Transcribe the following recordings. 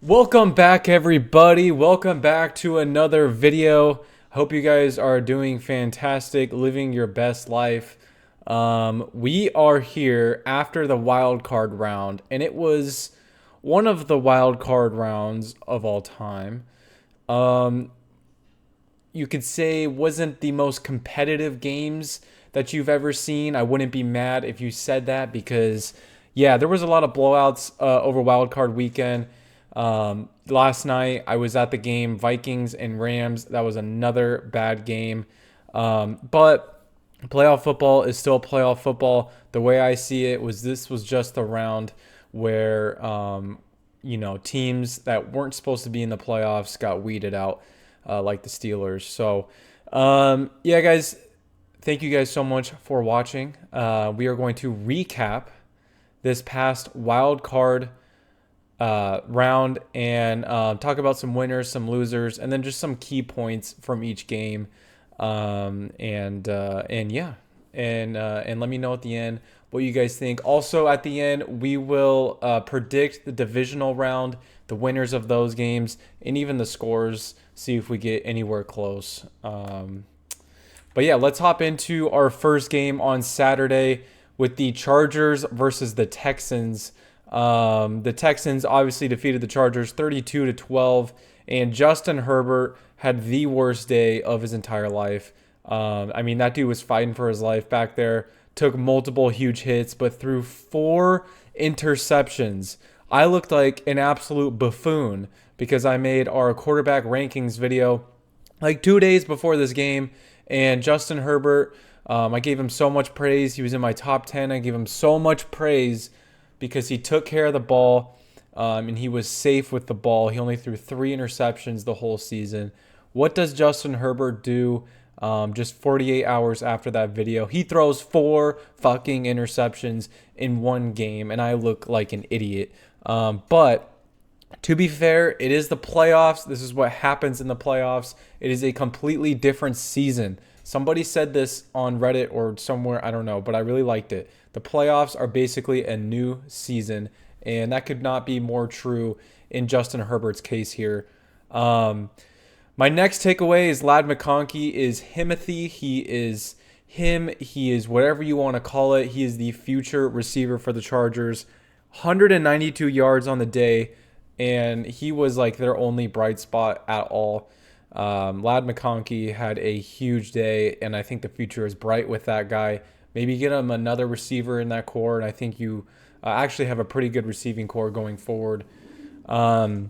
Welcome back, everybody. Welcome back to another video. Hope you guys are doing fantastic, living your best life. We are here after the wild card round, and it was one of the wild card rounds of all time. Um, you could say wasn't the most competitive games that you've ever seen. I wouldn't be mad if you said that because, yeah, there was a lot of blowouts over Wild Card Weekend. Last night I was at the game Vikings and Rams. That was another bad game, but playoff football is still playoff football. The way I see it was this was just a round where teams that weren't supposed to be in the playoffs got weeded out, like the Steelers. So, yeah, guys, thank you guys so much for watching. We are going to recap this past wild card round and talk about some winners, some losers, and then just some key points from each game. And yeah, and let me know at the end what you guys think. Also, at the end, we will predict the divisional round, the winners of those games, and even the scores. See if we get anywhere close. But yeah, let's hop into our first game on Saturday with the Chargers versus the Texans. The Texans obviously defeated the Chargers 32-12, and Justin Herbert had the worst day of his entire life. I mean, that dude was fighting for his life back there, took multiple huge hits, but threw 4 interceptions. I looked like an absolute buffoon because I made our quarterback rankings video like 2 days before this game, and Justin Herbert, I gave him so much praise. He was in my top 10. I gave him so much praise because he took care of the ball, and he was safe with the ball. He only threw 3 interceptions the whole season. What does Justin Herbert do just 48 hours after that video? He throws 4 fucking interceptions in one game, and I look like an idiot. But to be fair, it is the playoffs. This is what happens in the playoffs. It is a completely different season. Somebody said this on Reddit or somewhere, I don't know, but I really liked it. The playoffs are basically a new season, and that could not be more true in Justin Herbert's case here. My next takeaway is Lad McConkey is Himothy. He is him. He is whatever you want to call it. He is the future receiver for the Chargers. 192 yards on the day, and he was like their only bright spot at all. Lad McConkey had a huge day, and I think the future is bright with that guy. Maybe get him another receiver in that core, and I think you actually have a pretty good receiving core going forward. And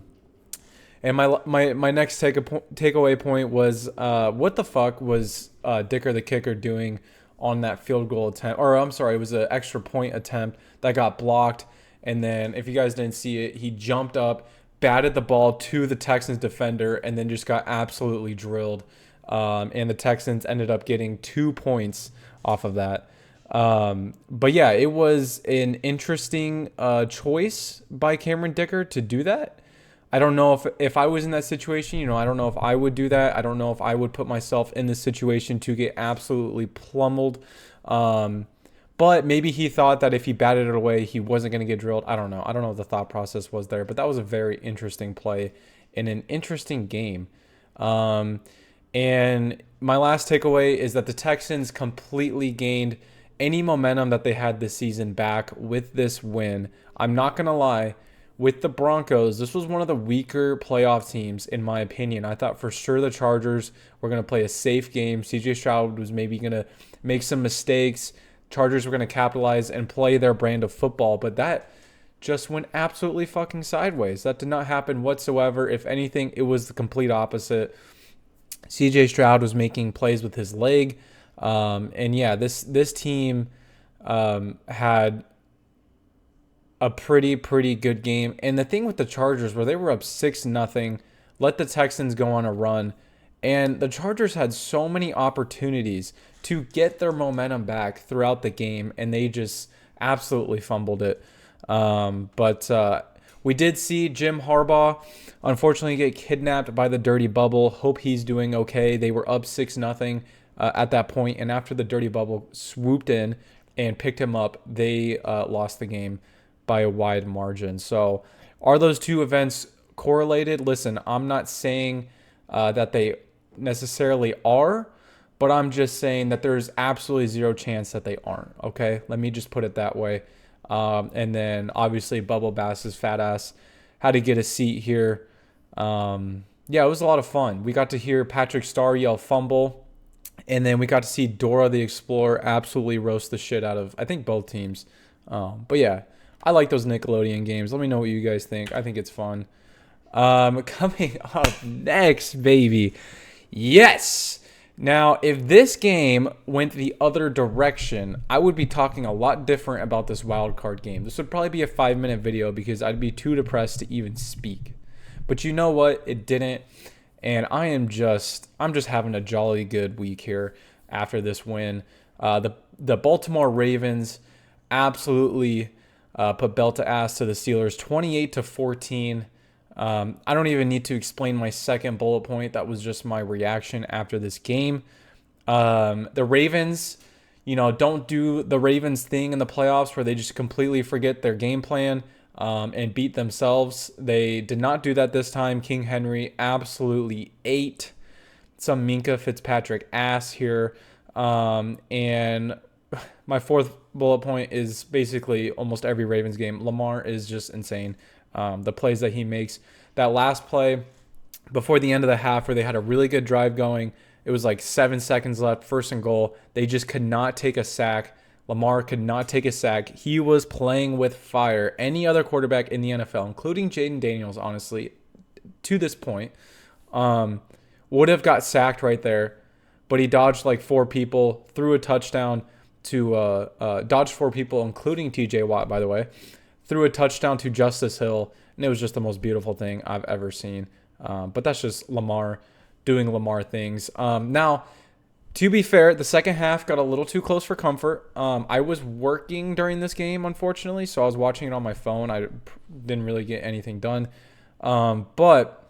my next takeaway point was what the fuck was Dicker the kicker doing on that field goal attempt? Or I'm sorry, it was an extra point attempt that got blocked. And then if you guys didn't see it, he jumped up, batted the ball to the Texans defender, and then just got absolutely drilled. And the Texans ended up getting 2 points off of that. But yeah, it was an interesting choice by Cameron Dicker to do that. I don't know if I was in that situation, I don't know if I would do that. I don't know if I would put myself in this situation to get absolutely pummeled. But maybe he thought that if he batted it away, he wasn't going to get drilled. I don't know. I don't know what the thought process was there, but that was a very interesting play in an interesting game. And my last takeaway is that the Texans completely gained any momentum that they had this season back with this win. I'm not going to lie. With the Broncos, this was one of the weaker playoff teams, in my opinion. I thought for sure the Chargers were going to play a safe game. CJ Stroud was maybe going to make some mistakes. Chargers were going to capitalize and play their brand of football, but that just went absolutely fucking sideways. That did not happen whatsoever. If anything, it was the complete opposite. CJ Stroud was making plays with his leg. And yeah, this team had a pretty good game. And the thing with the Chargers, where they were up 6-0, let the Texans go on a run, and the Chargers had so many opportunities to get their momentum back throughout the game, and they just absolutely fumbled it. But we did see Jim Harbaugh unfortunately get kidnapped by the dirty bubble. Hope he's doing okay. They were up 6-0 at that point, and after the dirty bubble swooped in and picked him up, they lost the game by a wide margin. So are those two events correlated. Listen, I'm not saying that they necessarily are, but I'm just saying that there's absolutely zero chance that they aren't. Okay, let me just put it that way. And then obviously Bubble Bass's fat ass had to get a seat here. Yeah, it was a lot of fun. We got to hear Patrick Starr yell fumble, and then we got to see Dora the Explorer absolutely roast the shit out of, I think, both teams. But yeah, I like those Nickelodeon games. Let me know what you guys think. I think it's fun. Coming up next, baby. Yes. Now, if this game went the other direction, I would be talking a lot different about this wild card game. This would probably be a 5-minute video because I'd be too depressed to even speak. But you know what? It didn't. And I'm just having a jolly good week here after this win. The Baltimore Ravens absolutely put belt to ass to the Steelers, 28-14. I don't even need to explain my second bullet point. That was just my reaction after this game. The Ravens, don't do the Ravens thing in the playoffs where they just completely forget their game plan and beat themselves. They did not do that this time. King Henry absolutely ate some Minka Fitzpatrick ass here. And my fourth bullet point is basically almost every Ravens game. Lamar is just insane. The plays that he makes. That last play before the end of the half where they had a really good drive going. It was like 7 seconds left, 1st and goal. They just could not take a sack. Lamar could not take a sack. He was playing with fire. Any other quarterback in the NFL, including Jaden Daniels, honestly, to this point, would have got sacked right there. But he dodged like 4 people, threw a touchdown to dodged 4 people, including TJ Watt, by the way. Threw a touchdown to Justice Hill, and it was just the most beautiful thing I've ever seen. But that's just Lamar doing Lamar things. Now, to be fair, the second half got a little too close for comfort. I was working during this game, unfortunately, so I was watching it on my phone. I didn't really get anything done. But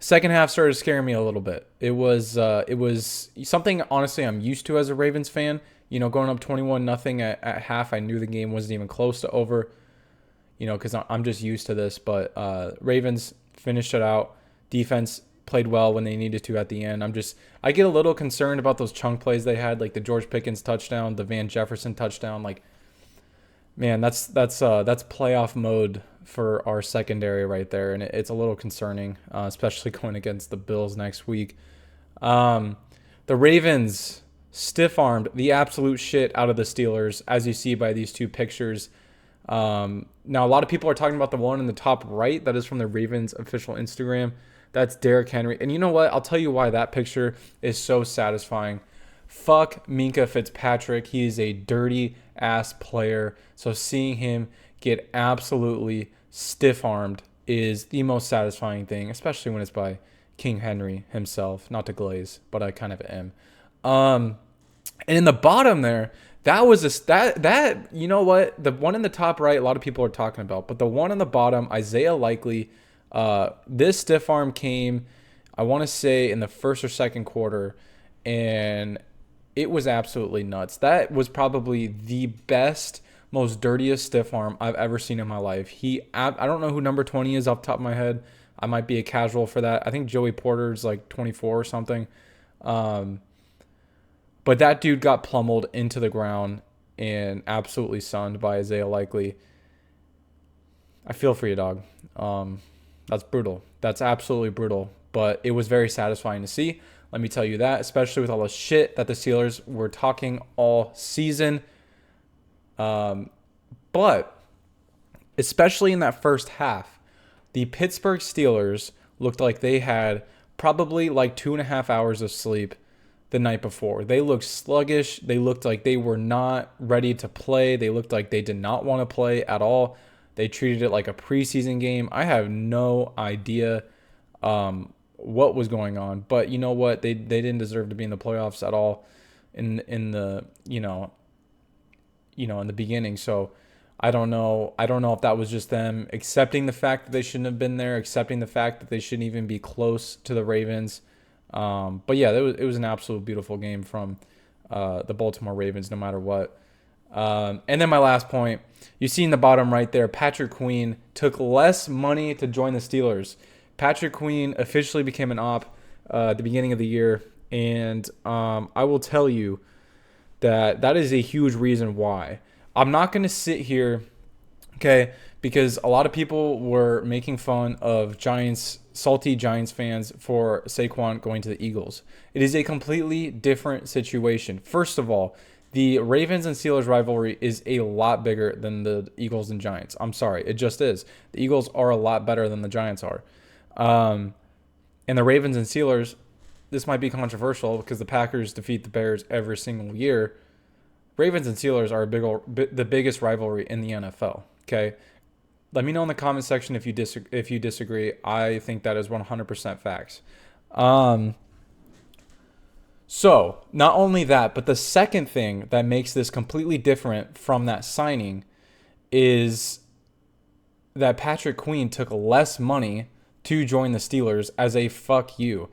second half started scaring me a little bit. It was something, honestly, I'm used to as a Ravens fan. Going up 21-0 at half, I knew the game wasn't even close to over. Because I'm just used to this. But Ravens finished it out. Defense played well when they needed to at the end. I get a little concerned about those chunk plays they had, like the George Pickens touchdown, the Van Jefferson touchdown. Like, man, that's playoff mode for our secondary right there, and it's a little concerning, especially going against the Bills next week. The Ravens stiff-armed the absolute shit out of the Steelers, as you see by these two pictures. Now, a lot of people are talking about the one in the top right. That is from the Ravens official Instagram. That's Derrick Henry. And you know what? I'll tell you why that picture is so satisfying. Fuck Minka Fitzpatrick. He is a dirty-ass player. So seeing him get absolutely stiff-armed is the most satisfying thing, especially when it's by King Henry himself. Not to glaze, but I kind of am. And in the bottom there, that was that you know what? The one in the top right, a lot of people are talking about, but the one on the bottom, Isaiah Likely, this stiff arm came, I want to say, in the first or second quarter, and it was absolutely nuts. That was probably the best, most dirtiest stiff arm I've ever seen in my life. I don't know who number 20 is off the top of my head. I might be a casual for that. I think Joey Porter's like 24 or something. But that dude got pummeled into the ground and absolutely sunned by Isaiah Likely. I feel for you, dog. That's brutal. That's absolutely brutal. But it was very satisfying to see. Let me tell you that, especially with all the shit that the Steelers were talking all season. But especially in that first half, the Pittsburgh Steelers looked like they had probably like 2.5 hours of sleep the night before. They looked sluggish. They looked like they were not ready to play. They looked like they did not want to play at all. They treated it like a preseason game. I have no idea what was going on, but you know what? They didn't deserve to be in the playoffs at all in the in the beginning. So I don't know if that was just them accepting the fact that they shouldn't have been there, accepting the fact that they shouldn't even be close to the Ravens. But yeah, it was an absolute beautiful game from the Baltimore Ravens, no matter what. And then my last point, you see in the bottom right there, Patrick Queen took less money to join the Steelers. Patrick Queen officially became an op at the beginning of the year, and I will tell you that is a huge reason why. I'm not going to sit here, okay, because a lot of people were making fun of salty Giants fans for Saquon going to the Eagles. It is a completely different situation. First of all, the Ravens and Steelers rivalry is a lot bigger than the Eagles and Giants. I'm sorry, it just is. The Eagles are a lot better than the Giants are. And the Ravens and Steelers, this might be controversial because the Packers defeat the Bears every single year. Ravens and Steelers are the biggest rivalry in the NFL. Okay, let me know in the comment section if you disagree. I think that is 100% facts. So not only that, but the second thing that makes this completely different from that signing is that Patrick Queen took less money to join the Steelers as a fuck you.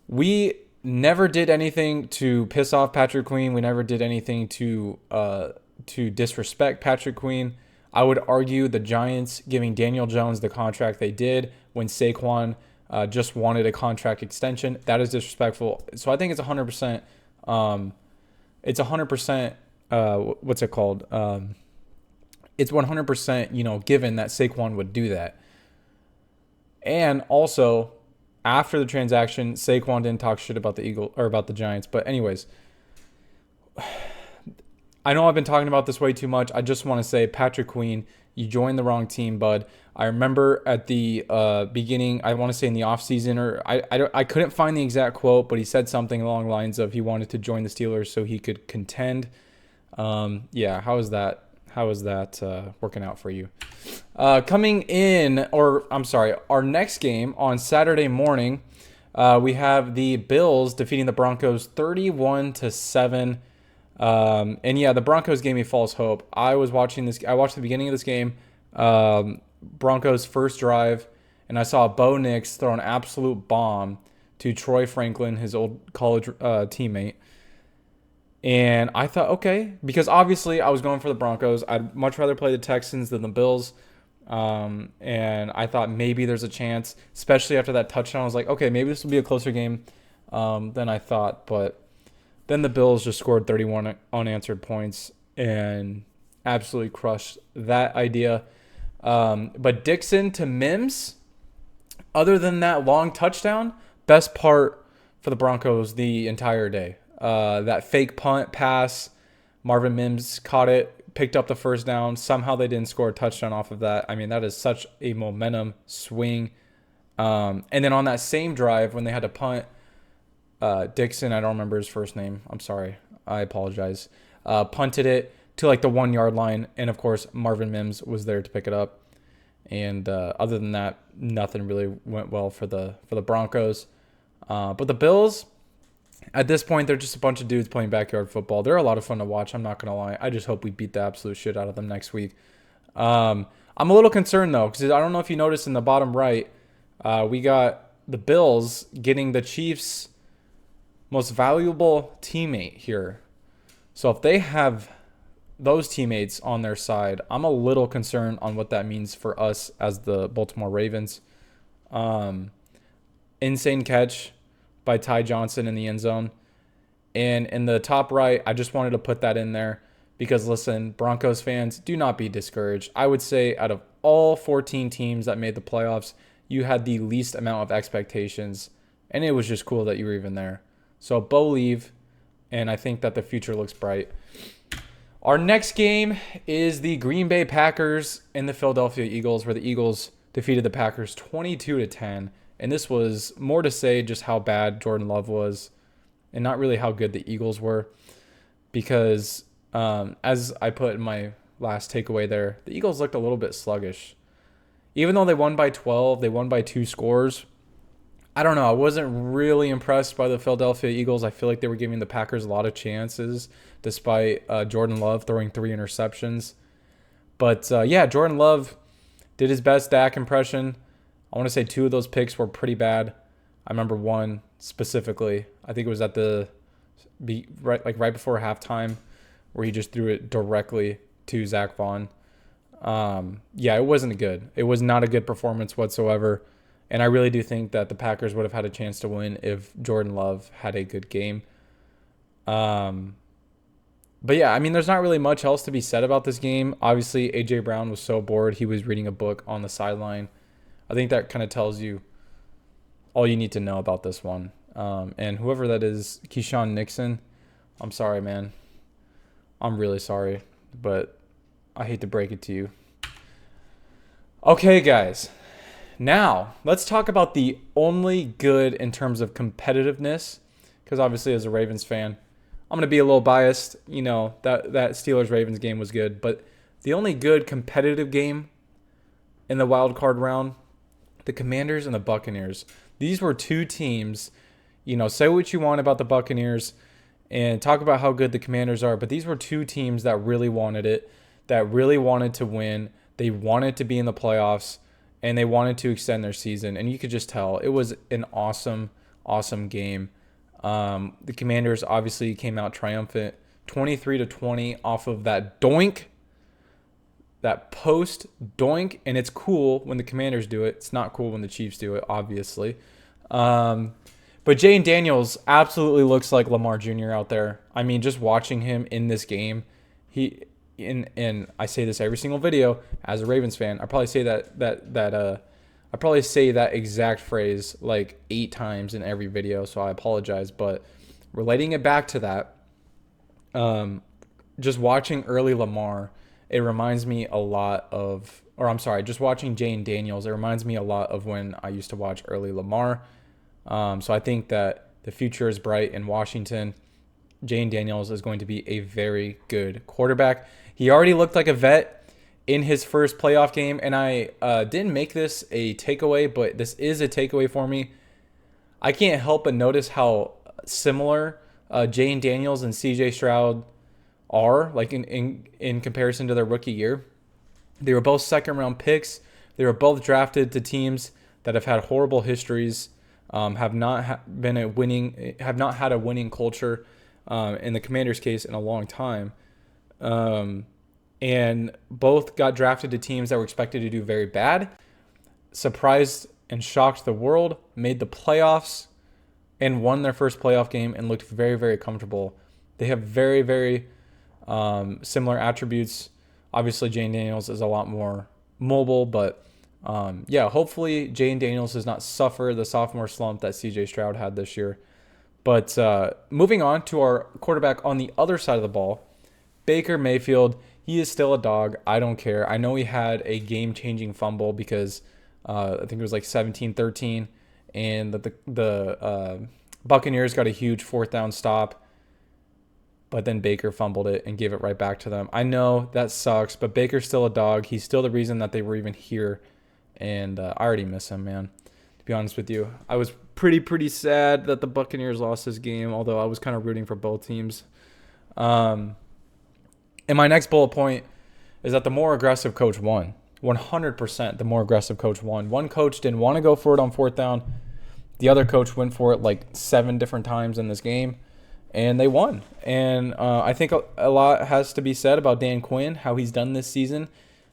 We never did anything to piss off Patrick Queen. We never did anything to disrespect Patrick Queen. I would argue the Giants giving Daniel Jones the contract they did when Saquon just wanted a contract extension, that is disrespectful. So I think it's 100%. It's 100%. What's it called? It's 100%. Given that Saquon would do that, and also after the transaction, Saquon didn't talk shit about the Eagles or about the Giants. But anyways, I know I've been talking about this way too much. I just want to say, Patrick Queen, you joined the wrong team, bud. I remember at the beginning, I want to say in the offseason, or I couldn't find the exact quote, but he said something along the lines of he wanted to join the Steelers so he could contend. Yeah, how is that working out for you? Coming in, our next game on Saturday morning, we have the Bills defeating the Broncos 31-7. And yeah, the Broncos gave me false hope. I watched the beginning of this game, Broncos first drive, and I saw Bo Nix throw an absolute bomb to Troy Franklin, his old college teammate. And I thought, okay, because obviously I was going for the Broncos. I'd much rather play the Texans than the Bills. And I thought maybe there's a chance, especially after that touchdown. I was like, okay, maybe this will be a closer game than I thought. But then the Bills just scored 31 unanswered points and absolutely crushed that idea. But Dixon to Mims, other than that long touchdown, best part for the Broncos the entire day. That fake punt pass, Marvin Mims caught it, picked up the first down. Somehow they didn't score a touchdown off of that. I mean, that is such a momentum swing. And then on that same drive when they had to punt, Dixon, I don't remember his first name. I'm sorry. I apologize. Punted it to like the 1 yard line. And of course, Marvin Mims was there to pick it up. And other than that, nothing really went well for the Broncos. But the Bills, at this point, they're just a bunch of dudes playing backyard football. They're a lot of fun to watch. I'm not going to lie. I just hope we beat the absolute shit out of them next week. I'm a little concerned, though, because I don't know if you noticed in the bottom right, we got the Bills getting the Chiefs' most valuable teammate here. So if they have those teammates on their side, I'm a little concerned on what that means for us as the Baltimore Ravens. Insane catch by Ty Johnson in the end zone. And in the top right, I just wanted to put that in there because, listen, Broncos fans, do not be discouraged. I would say out of all 14 teams that made the playoffs, you had the least amount of expectations, and it was just cool that you were even there. So Bo leave, and I think that the future looks bright. Our next game is the Green Bay Packers and the Philadelphia Eagles, where the Eagles defeated the Packers 22-10. And this was more to say just how bad Jordan Love was and not really how good the Eagles were. Because as I put in my last takeaway there, the Eagles looked a little bit sluggish. Even though they won by 12, they won by 2 scores. I don't know. I wasn't really impressed by the Philadelphia Eagles. I feel like they were giving the Packers a lot of chances despite Jordan Love throwing 3 interceptions. But yeah, Jordan Love did his best Dak impression. I want to say 2 of those picks were pretty bad. I remember one specifically. I think it was at right before halftime where he just threw it directly to Zach Vaughn. Yeah, it wasn't good. It was not a good performance whatsoever. And I really do think that the Packers would have had a chance to win if Jordan Love had a good game. But yeah, I mean, there's not really much else to be said about this game. Obviously, A.J. Brown was so bored. He was reading a book on the sideline. I think that kind of tells you all you need to know about this one. And whoever that is, Keyshawn Nixon, I'm sorry, man. I'm really sorry, but I hate to break it to you. Okay, guys. Now, let's talk about the only good in terms of competitiveness, because obviously as a Ravens fan, I'm going to be a little biased. You know, that Steelers-Ravens game was good, but the only good competitive game in the wild card round, the Commanders and the Buccaneers. These were two teams, you know, say what you want about the Buccaneers and talk about how good the Commanders are, but these were two teams that really wanted it, that really wanted to win. They wanted to be in the playoffs, and they wanted to extend their season, and you could just tell it was an awesome, awesome game. The Commanders obviously came out triumphant, 23-20 off of that doink, that post doink, and it's cool when the Commanders do it. It's not cool when the Chiefs do it, obviously. But Jayden Daniels absolutely looks like Lamar Jr. out there. I mean, just watching him in this game, and I say this every single video as a Ravens fan. I probably say I probably say that exact phrase like 8 times in every video, so I apologize. But relating it back to that, just watching early Lamar, it reminds me a lot of, just watching Jayden Daniels, it reminds me a lot of when I used to watch early Lamar. So I think that the future is bright in Washington. Jayden Daniels is going to be a very good quarterback. He already looked like a vet in his first playoff game, and I didn't make this a takeaway, but this is a takeaway for me. I can't help but notice how similar Jayden Daniels and C.J. Stroud are, like in comparison to their rookie year. They were both second-round picks. They were both drafted to teams that have had horrible histories, have not had a winning culture. In the Commanders' case, in a long time. And both got drafted to teams that were expected to do very bad, surprised and shocked the world, made the playoffs, and won their first playoff game and looked very, very comfortable. They have very, very similar attributes. Obviously, Jayden Daniels is a lot more mobile, but hopefully Jayden Daniels does not suffer the sophomore slump that C.J. Stroud had this year. But moving on to our quarterback on the other side of the ball, Baker Mayfield, he is still a dog. I don't care. I know he had a game-changing fumble because I think it was like 17-13, and the Buccaneers got a huge 4th down stop, but then Baker fumbled it and gave it right back to them. I know that sucks, but Baker's still a dog. He's still the reason that they were even here, and I already miss him, man. To be honest with you, I was pretty sad that the Buccaneers lost this game, although I was kind of rooting for both teams. And my next bullet point is that the more aggressive coach won. 100% the more aggressive coach won. One coach didn't want to go for it on 4th down. The other coach went for it like 7 different times in this game, and they won. And I think a lot has to be said about Dan Quinn, how he's done this season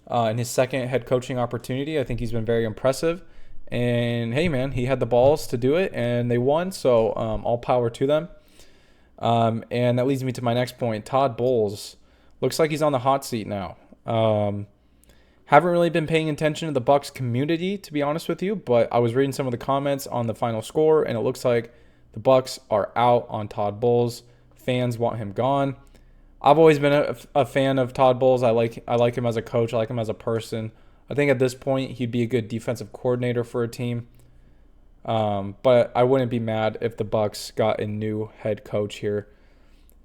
in his second head coaching opportunity. I think he's been very impressive. And, hey, man, he had the balls to do it, and they won, so all power to them. And that leads me to my next point. Todd Bowles looks like he's on the hot seat now. Haven't really been paying attention to the Bucs community, to be honest with you, but I was reading some of the comments on the final score, and it looks like the Bucs are out on Todd Bowles. Fans want him gone. I've always been a fan of Todd Bowles. I like him as a coach. I like him as a person. I think at this point he'd be a good defensive coordinator for a team. But I wouldn't be mad if the Bucs got a new head coach here.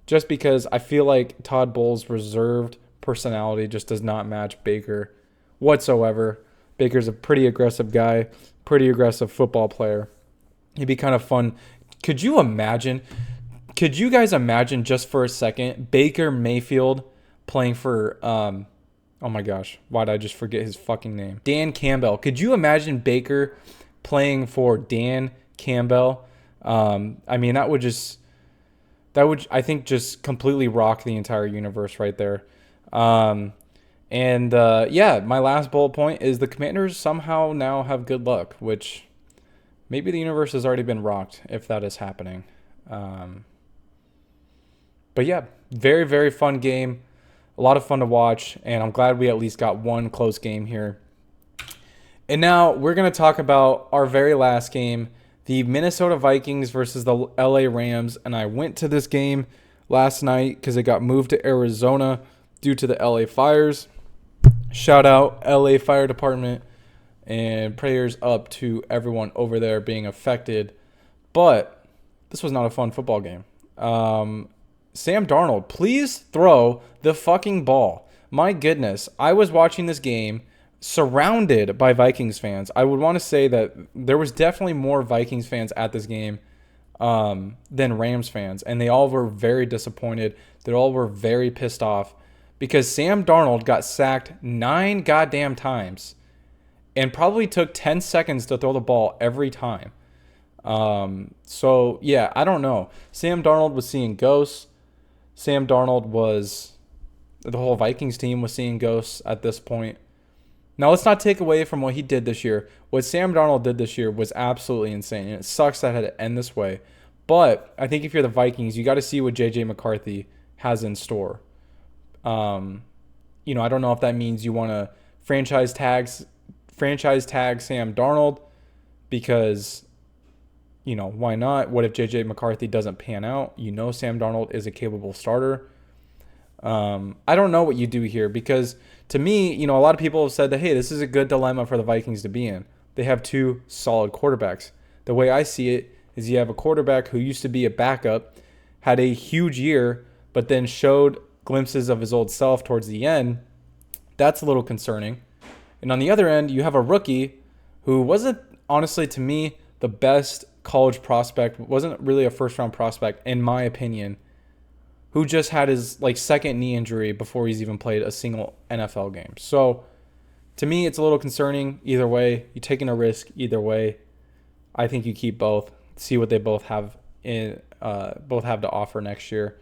Just because I feel like Todd Bowles' reserved personality just does not match Baker whatsoever. Baker's a pretty aggressive guy, pretty aggressive football player. He'd be kind of fun. Could you guys imagine just for a second Baker Mayfield playing for oh my gosh, why did I just forget his fucking name? Dan Campbell. Could you imagine Baker playing for Dan Campbell? I mean, that would just That would, I think, just completely rock the entire universe right there. Um, yeah, my last bullet point is the Commanders somehow now have good luck, which maybe the universe has already been rocked if that is happening. Um, but yeah, very, very fun game. A lot of fun to watch, and I'm glad we at least got one close game here. And now we're going to talk about our very last game, the Minnesota Vikings versus the LA Rams. And I went to this game last night because it got moved to Arizona due to the LA fires. Shout out LA Fire Department, and prayers up to everyone over there being affected. But this was not a fun football game. Sam Darnold, please throw the fucking ball. My goodness, I was watching this game surrounded by Vikings fans. I would want to say that there was definitely more Vikings fans at this game than Rams fans, and they all were very disappointed. They all were very pissed off because Sam Darnold got sacked 9 goddamn times and probably took 10 seconds to throw the ball every time. So, yeah, I don't know. Sam Darnold was seeing ghosts. The whole Vikings team was seeing ghosts at this point. Now, let's not take away from what he did this year. What Sam Darnold did this year was absolutely insane, and it sucks that it had to end this way. But I think if you're the Vikings, you got to see what J.J. McCarthy has in store. I don't know if that means you want to franchise tag Sam Darnold because, why not? What if J.J. McCarthy doesn't pan out? Sam Darnold is a capable starter. I don't know what you do here because to me, a lot of people have said that, hey, this is a good dilemma for the Vikings to be in. They have 2 solid quarterbacks. The way I see it is you have a quarterback who used to be a backup, had a huge year, but then showed glimpses of his old self towards the end. That's a little concerning. And on the other end, you have a rookie who wasn't, honestly, to me, the best college prospect, wasn't really a first-round prospect, in my opinion, who just had his second knee injury before he's even played a single NFL game. So to me, it's a little concerning either way. You're taking a risk either way. I think you keep both, see what they both have to offer next year.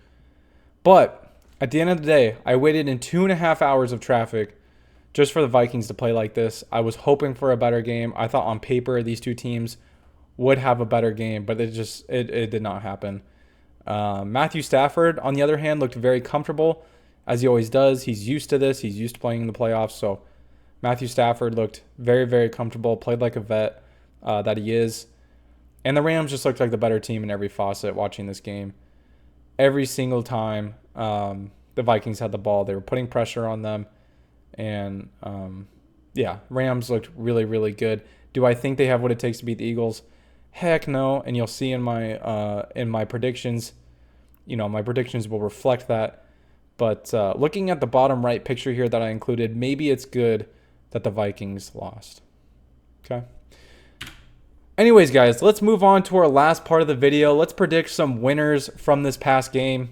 But at the end of the day, I waited in 2.5 hours of traffic just for the Vikings to play like this. I was hoping for a better game. I thought on paper these two teams would have a better game, but it did not happen. Matthew Stafford, on the other hand, looked very comfortable, as he always does. He's used to this. He's used to playing in the playoffs. So Matthew Stafford looked very, very comfortable, played like a vet that he is. And the Rams just looked like the better team in every facet watching this game. Every single time the Vikings had the ball, they were putting pressure on them. And, Rams looked really, really good. Do I think they have what it takes to beat the Eagles? Heck no. And you'll see in my predictions, my predictions will reflect that. But looking at the bottom right picture here that I included, maybe it's good that the Vikings lost. Okay. Anyways, guys, let's move on to our last part of the video. Let's predict some winners from this past game.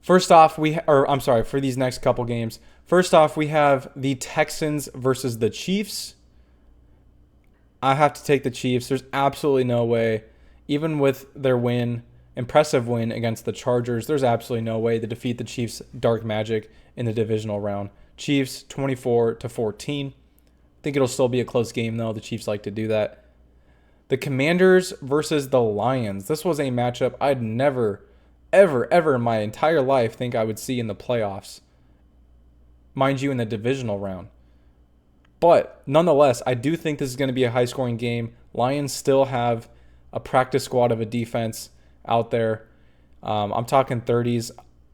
First off, for these next couple games. First off, we have the Texans versus the Chiefs. I have to take the Chiefs. There's absolutely no way, even with their impressive win against the Chargers, there's absolutely no way to defeat the Chiefs' dark magic in the divisional round. Chiefs 24-14. I think it'll still be a close game, though. The Chiefs like to do that. The Commanders versus the Lions. This was a matchup I'd never, ever, ever in my entire life think I would see in the playoffs. Mind you, in the divisional round. But nonetheless, I do think this is going to be a high-scoring game. Lions still have a practice squad of a defense out there. I'm talking 30s.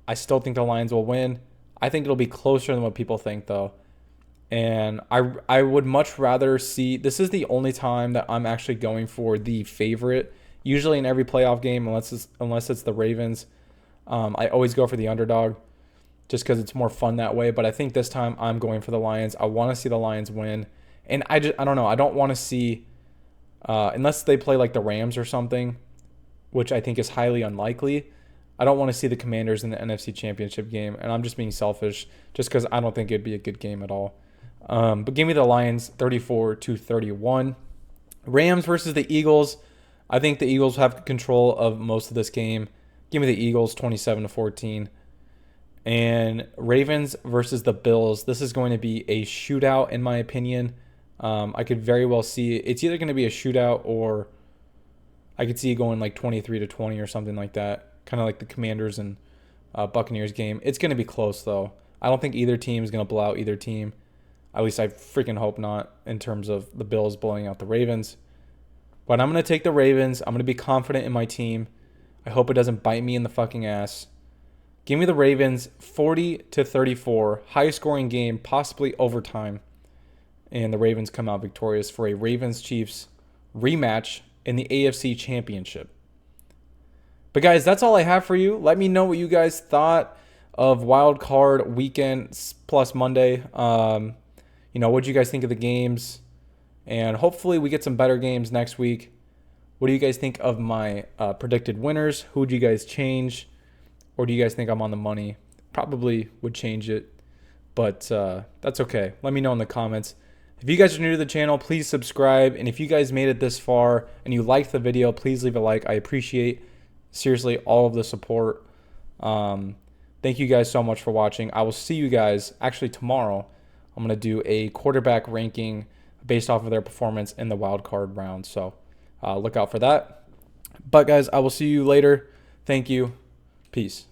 I still think the Lions will win. I think it'll be closer than what people think, though. And I would much rather see... This is the only time that I'm actually going for the favorite. Usually in every playoff game, unless it's the Ravens, I always go for the underdog just because it's more fun that way. But I think this time I'm going for the Lions. I want to see the Lions win. And I don't know. I don't want to see... unless they play like the Rams or something, which I think is highly unlikely, I don't want to see the Commanders in the NFC Championship game. And I'm just being selfish just because I don't think it'd be a good game at all. But give me the Lions 34-31. Rams versus the Eagles. I think the Eagles have control of most of this game. Give me the Eagles 27-14. And Ravens versus the Bills. This is going to be a shootout, in my opinion. I could very well see it's either going to be a shootout or I could see it going like 23-20 or something like that. Kind of like the Commanders and Buccaneers game. It's going to be close, though. I don't think either team is going to blow out either team. At least I freaking hope not in terms of the Bills blowing out the Ravens. But I'm going to take the Ravens. I'm going to be confident in my team. I hope it doesn't bite me in the fucking ass. Give me the Ravens 40-34. High scoring game, possibly overtime. And the Ravens come out victorious for a Ravens-Chiefs rematch in the AFC Championship. But guys, that's all I have for you. Let me know what you guys thought of Wild Card Weekend plus Monday. What do you guys think of the games? And hopefully we get some better games next week. What do you guys think of my predicted winners? Who would you guys change? Or do you guys think I'm on the money? Probably would change it, but that's okay. Let me know in the comments. If you guys are new to the channel, please subscribe. And if you guys made it this far and you liked the video, please leave a like. I appreciate, seriously, all of the support. Thank you guys so much for watching. I will see you guys actually tomorrow. I'm going to do a quarterback ranking based off of their performance in the wild card round. So look out for that. But guys, I will see you later. Thank you. Peace.